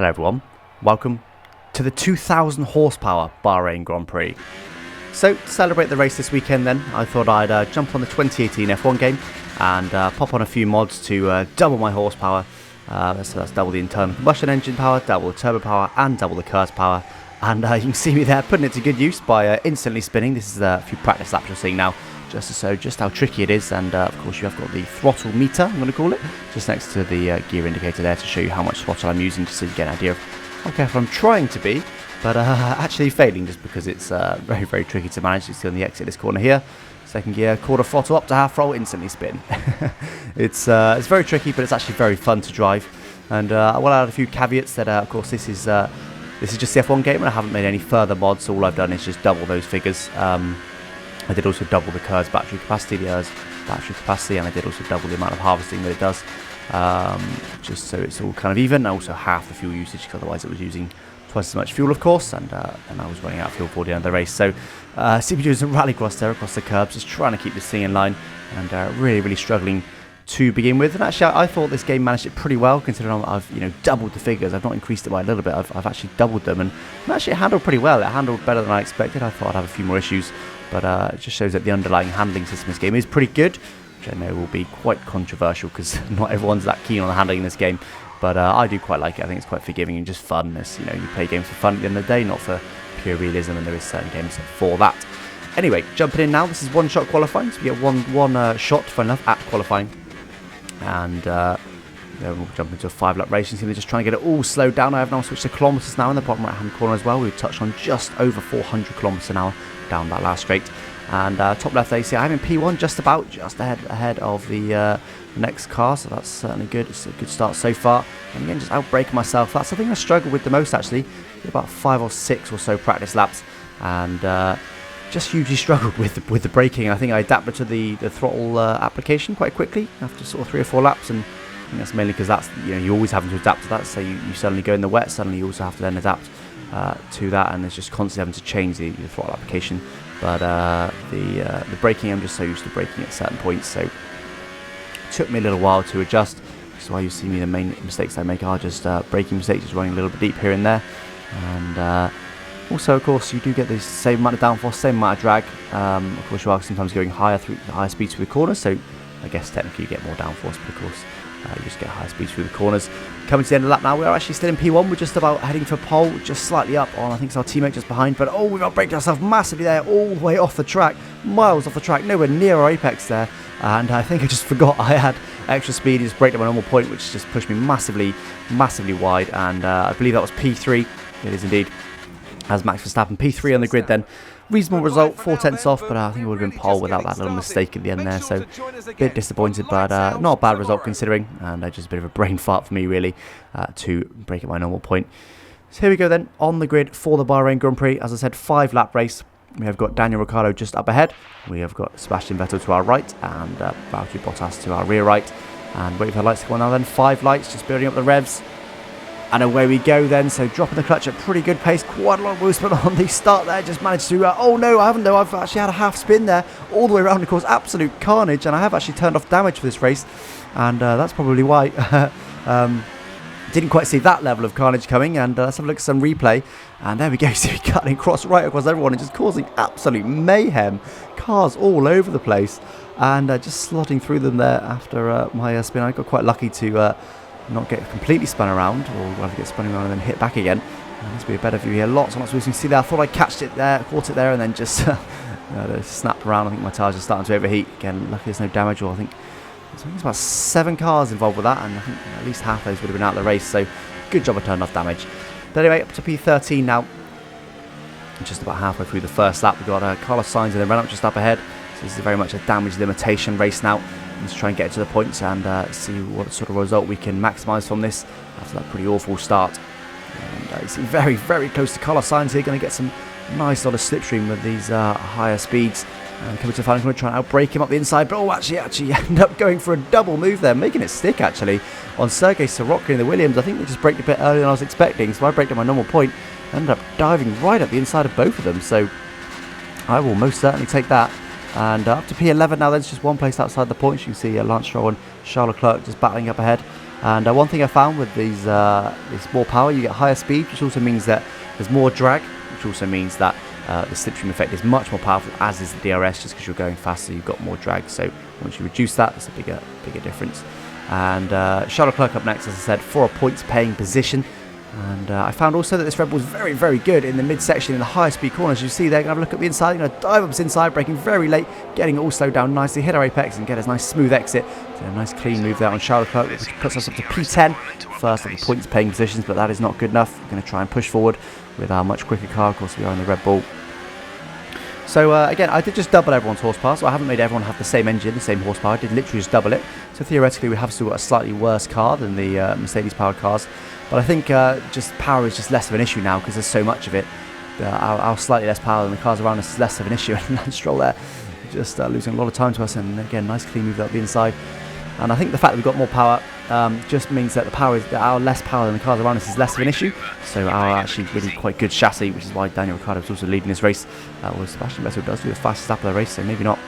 Hello everyone, welcome to the 2000 horsepower Bahrain Grand Prix. So to celebrate the race this weekend then, I thought I'd jump on the 2018 F1 game and pop on a few mods to double my horsepower. So that's double the internal combustion engine power, double the turbo power and double the KERS power. And you can see me there putting it to good use by instantly spinning. This is a few practice laps you're seeing now, just to show just how tricky it is. And of course you have got the throttle meter, I'm going to call it, just next to the gear indicator there to show you how much throttle I'm using, just so you get an idea of how careful I'm trying to be, but actually failing just because it's very, very tricky to manage. You see on the exit this corner here, second gear, quarter throttle up to half throttle, instantly spin. It's very tricky, but it's actually very fun to drive. And I will add a few caveats that of course this is just the F1 game and I haven't made any further mods, so all I've done is just double those figures. I did also double the KERS battery capacity, the ERS battery capacity, and I did also double the amount of harvesting that it does, just so it's all kind of even. I also half the fuel usage, because otherwise it was using twice as much fuel, of course, and I was running out of fuel for the end of the race. So CPU doing some rallycross there across the curbs, just trying to keep this thing in line, and really, really struggling to begin with. And actually I thought this game managed it pretty well, considering I've doubled the figures. I've not increased it by a little bit, I've actually doubled them, and actually it handled pretty well. It handled better than I expected. I thought I'd have a few more issues, but it just shows that the underlying handling system in this game is pretty good, which I know will be quite controversial because not everyone's that keen on the handling in this game, but I do quite like it. I think it's quite forgiving and just fun. You play games for fun at the end of the day, not for pure realism, and there is certain games for that. Anyway, jumping in now, this is one-shot qualifying, so we get one shot, fun enough, at qualifying. And then we'll jump into a 5-lap racing team. They're just trying to get it all slowed down. I have now switched to kilometres now in the bottom right-hand corner as well. We've touched on just over 400 kilometres an hour down that last straight. And top left there, you see I'm in P1, just ahead of the next car, so that's certainly good. It's a good start so far. And again, just outbraking myself. That's the thing I struggle with the most, actually. Did about 5 or 6 or so practice laps, and just hugely struggled with the braking. I think I adapted to the throttle application quite quickly after sort of 3 or 4 laps, and I think that's mainly because that's you always having to adapt to that. So you suddenly go in the wet, suddenly you also have to then adapt to that, and it's just constantly having to change the throttle application. But the braking, I'm just so used to braking at certain points, so it took me a little while to adjust. That's why you see me, the main mistakes I make are just braking mistakes, just running a little bit deep here and there. And also, of course, you do get the same amount of downforce, same amount of drag. Of course, you are sometimes going higher speeds through the corners, so I guess technically you get more downforce, but of course you just get higher speeds through the corners. Coming to the end of the lap now, we are actually still in P1. We're just about heading for pole, just slightly up on, I think it's our teammate just behind, but oh, we've outbraked ourselves massively there, all the way off the track, miles off the track, nowhere near our apex there. And I think I just forgot I had extra speed, just braked at my normal point, which just pushed me massively, massively wide. And I believe that was P3. It is indeed, as Max Verstappen. P3 on the grid then. Reasonable result, 4/10 off, but I think it would have been pole without that little mistake at the end there. So a bit disappointed, but not a bad result considering. And just a bit of a brain fart for me really to break at my normal point. So here we go then on the grid for the Bahrain Grand Prix. As I said, 5-lap race. We have got Daniel Ricciardo just up ahead. We have got Sebastian Vettel to our right and Valtteri Bottas to our rear right. And waiting for the lights to come on now then. 5 lights, just building up the revs. And away we go then, so dropping the clutch at pretty good pace, quite a lot of wheel spin on the start there, just managed to, oh no I haven't though, I've actually had a half spin there, all the way around, of course, absolute carnage, and I have actually turned off damage for this race, and that's probably why. Didn't quite see that level of carnage coming, and let's have a look at some replay, and there we go, so we're cutting right across everyone and just causing absolute mayhem, cars all over the place, and just slotting through them there after my spin. I got quite lucky to not get completely spun around, or rather get spun around and then hit back again. This will be a better view here. Lots and lots of wheels. You can see there, I thought I caught it there, and then just snapped around. I think my tyres are starting to overheat. Again, luckily there's no damage, or I think there's about 7 cars involved with that, and I think at least half those would have been out of the race, so good job I turned off damage. But anyway, up to P13 now. Just about halfway through the first lap, we've got Carlos Sainz in the run-up just up ahead. So this is very much a damage limitation race now. Let's try and get to the points and see what sort of result we can maximise from this after that pretty awful start. And you see very, very close to Carlos Sainz here, going to get some nice sort of slipstream with these higher speeds. And coming to the final corner, trying to outbrake him up the inside, but oh, actually end up going for a double move there, making it stick actually on Sergei Sorokin in the Williams. I think they just braked a bit earlier than I was expecting, so I braked at my normal point, ended up diving right up the inside of both of them. So I will most certainly take that. And up to P11 now, there's just one place outside the points. You can see Lance Stroll and Charles Leclerc just battling up ahead. And one thing I found with these this more power, you get higher speed, which also means that there's more drag, which also means that the slipstream effect is much more powerful, as is the DRS, just because you're going faster, you've got more drag. So once you reduce that, it's a bigger difference. And Charles Leclerc up next, as I said, for a points paying position. And I found also that this Red Bull is very, very good in the midsection in the high speed corners. You see there, going to have a look at the inside, going to dive up this inside, braking very late, getting it all slowed down nicely, hit our apex and get a nice smooth exit. So a nice clean move there on Charles Leclerc, which puts us up to P10, first of the points paying positions, but that is not good enough. We're going to try and push forward with our much quicker car. Of course, we are in the Red Bull. So again, I did just double everyone's horsepower, so I haven't made everyone have the same engine, the same horsepower. I did literally just double it. So theoretically, we have still got a slightly worse car than the Mercedes-powered cars. But I think just power is just less of an issue now because there's so much of it. Our slightly less power than the cars around us is less of an issue. And Lance Stroll there, just losing a lot of time to us. And again, nice clean move up the inside. And I think the fact that we've got more power just means that our less power than the cars around us is less of an issue. So our actually really quite good chassis, which is why Daniel Ricciardo was also leading this race. Well, Sebastian Vettel does do the fastest lap of the race, so maybe not.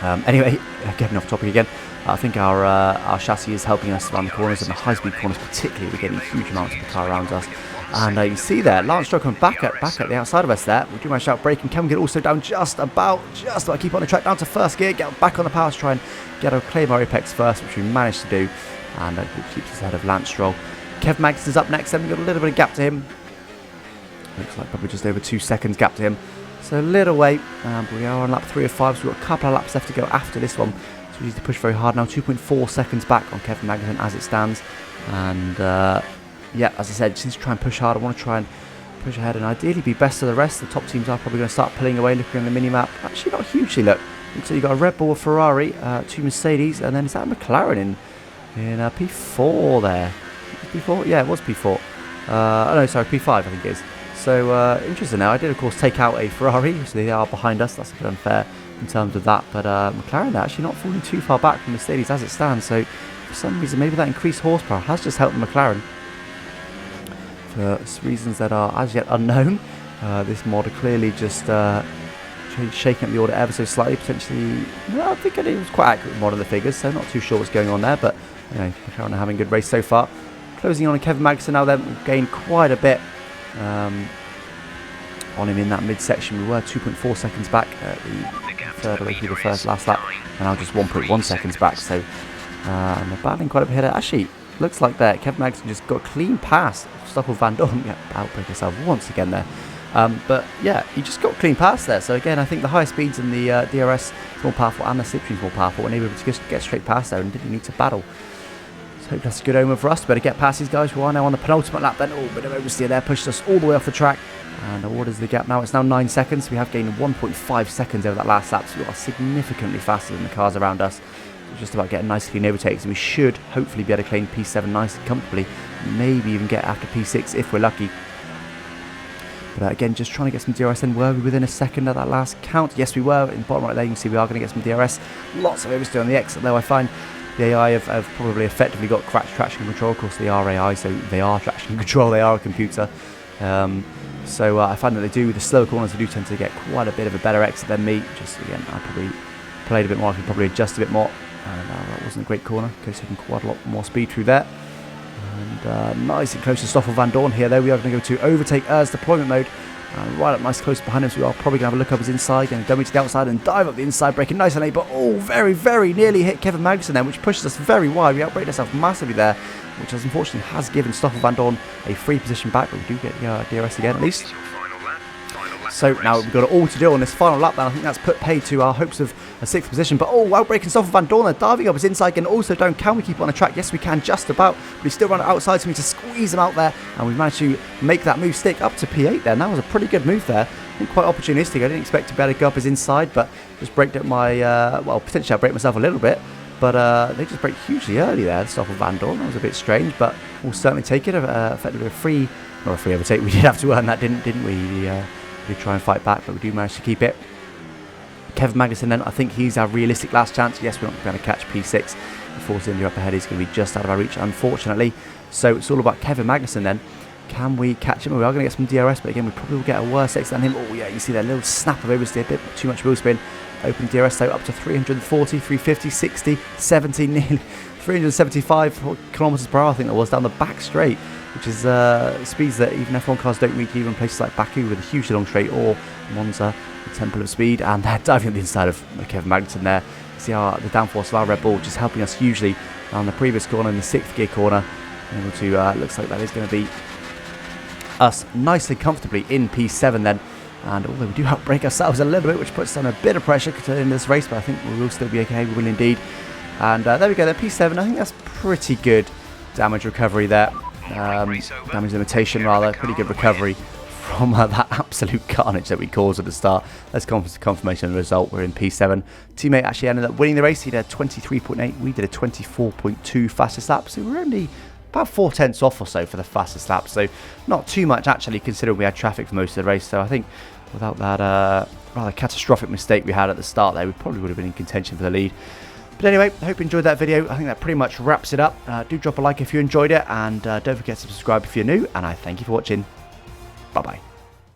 Anyway, getting off topic again. I think our chassis is helping us around the corners, and the high-speed corners particularly. We're getting huge amounts of the car around us. And you see there, Lance Stroll coming back at the outside of us there. We do manage to outbrake, and can we get also down just about keep on the track down to first gear, get back on the power to try and get a claim our apex first, which we managed to do. And that keeps us ahead of Lance Stroll. Kev Magnussen's up next, and we've got a little bit of gap to him. Looks like probably just over 2 seconds gap to him. So a little wait, but we are on lap 3 of 5, so we've got a couple of laps left to go after this one. So we need to push very hard now, 2.4 seconds back on Kevin Magnussen as it stands. And yeah, as I said, just need to try and push hard. I want to try and push ahead and ideally be best of the rest. The top teams are probably going to start pulling away, looking on the mini-map. Actually not hugely, look. So you've got a Red Bull, a Ferrari, 2 Mercedes, and then is that a McLaren in P4 there? P4? Yeah, it was P4. Oh no, sorry, P5 I think it is. So interesting now. I did of course take out a Ferrari, so they are behind us. That's a bit unfair in terms of that. But McLaren, they're actually not falling too far back from Mercedes as it stands. So for some reason, maybe that increased horsepower has just helped the McLaren. For reasons that are as yet unknown, this mod are clearly just shaking up the order ever so slightly. Potentially, well, I think it was quite accurate mod of the figures, so not too sure what's going on there. But you know, McLaren are having a good race so far. Closing on Kevin Magnussen now. Then we've gained quite a bit on him in that midsection. We were 2.4 seconds back at the third away through the last lap, and now just 1.1 seconds back. So we're battling quite a bit here. Actually, looks like there Kevin Magnussen just got a clean pass. Stoffel Van Dorn, yeah, outbreak himself once again there. But yeah, he just got a clean pass there. So again, I think the higher speeds in the DRS is more powerful, and the slipstream is more powerful, and they were able to just get straight past there and didn't need to battle. So hope that's a good omen for us. Better get past these guys who are now on the penultimate lap then. Oh, bit of oversteer there, pushed us all the way off the track. And what is the gap now? It's now 9 seconds. We have gained 1.5 seconds over that last lap, so we are significantly faster than the cars around us. So just about getting nice clean overtakes, and we should hopefully be able to claim P7 nice and comfortably. Maybe even get after P6 if we're lucky. But again, just trying to get some DRS in. Were we within a second of that last count? Yes, we were. In the bottom right there, you can see we are going to get some DRS. Lots of oversteer on the exit, though. I find the AI have probably effectively got traction control. Of course, they are AI, so they are traction control. They are a computer. So I find that they do, with the slower corners, they do tend to get quite a bit of a better exit than me. Just again, I probably played a bit more. I could probably adjust a bit more. And that wasn't a great corner. Could have taken quite a lot more speed through there. And nice and close to Stoffel Van Dorn here. There we are going to go to overtake as deployment mode. Right up nice close behind him, so we are probably going to have a look up his inside, going to dummy to the outside and dive up the inside, braking nice and late, but very, very nearly hit Kevin Magnussen then, which pushes us very wide. We outbraked ourselves massively there, which unfortunately has given Stoffel Van Dorn a free position back, but we do get the DRS again at least. So now we've got it all to do on this final lap, and I think that's put paid to our hopes of a 6th position. But outbreaking Stoffel Van Dorn, diving up his inside, and also down. Can we keep on the track? Yes, we can, just about. But he's still running outside, so we need to squeeze him out there, and we've managed to make that move stick up to P8 there. And that was a pretty good move there. I think quite opportunistic. I didn't expect to be able to go up his inside, but just braked up my, well, potentially I braked myself a little bit. But they just braked hugely early there, Stoffel Van Dorn. That was a bit strange, but we'll certainly take it. Effectively not a free overtake. We did have to earn that, didn't we? We try and fight back, but we do manage to keep it. Kevin Magnussen then, I think he's our realistic last chance. Yes, we're not going to catch P6. The force in the up ahead is going to be just out of our reach, unfortunately. So it's all about Kevin Magnussen then. Can we catch him? We are going to get some DRS, but again, we probably will get a worse exit than him. Oh yeah, you see that little snap of oversteer, a bit too much wheel spin. Open DRS though, up to 340, 350, 60, 70, nearly 375 kilometers per hour, I think that was, down the back straight, which is speeds that even F1 cars don't reach, even places like Baku with a hugely long straight, or Monza, the temple of speed. And they're diving on the inside of Kevin Magnussen there. See the downforce of our Red Bull just helping us hugely on the previous corner, in the 6th gear corner. Able to, looks like that is going to be us nicely comfortably in P7 then. And although we do outbrake ourselves a little bit, which puts on a bit of pressure in this race, but I think we will still be okay. We will indeed. And there we go, then P7. I think that's pretty good damage recovery there. Damage limitation rather. Pretty good recovery from that absolute carnage that we caused at the start. That's confirmation of the result. We're in P7. Teammate actually ended up winning the race. He did a 23.8. We did a 24.2 fastest lap. So we're only about 4/10 off or so for the fastest lap. So not too much actually, considering we had traffic for most of the race. So I think without that rather catastrophic mistake we had at the start there, we probably would have been in contention for the lead. But anyway, I hope you enjoyed that video. I think that pretty much wraps it up. Do drop a like if you enjoyed it, and don't forget to subscribe if you're new, and I thank you for watching. Bye bye.